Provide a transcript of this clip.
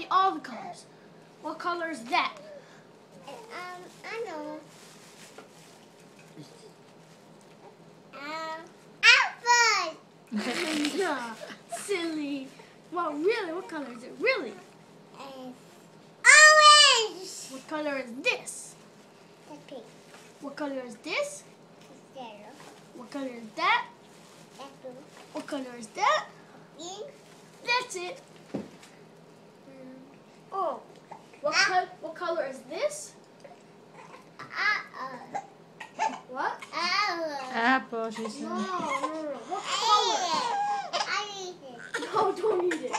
me all the colors. What color is that? I know. Apple. Nah, silly. Well, really, what color is it? Really? Orange. What color is this? The pink. What color is this? The yellow. What color is that? The blue. What color is that? Green. That's it. Oh, what color is this? What? Apple, she said. No. What color? I need it. No, don't eat it.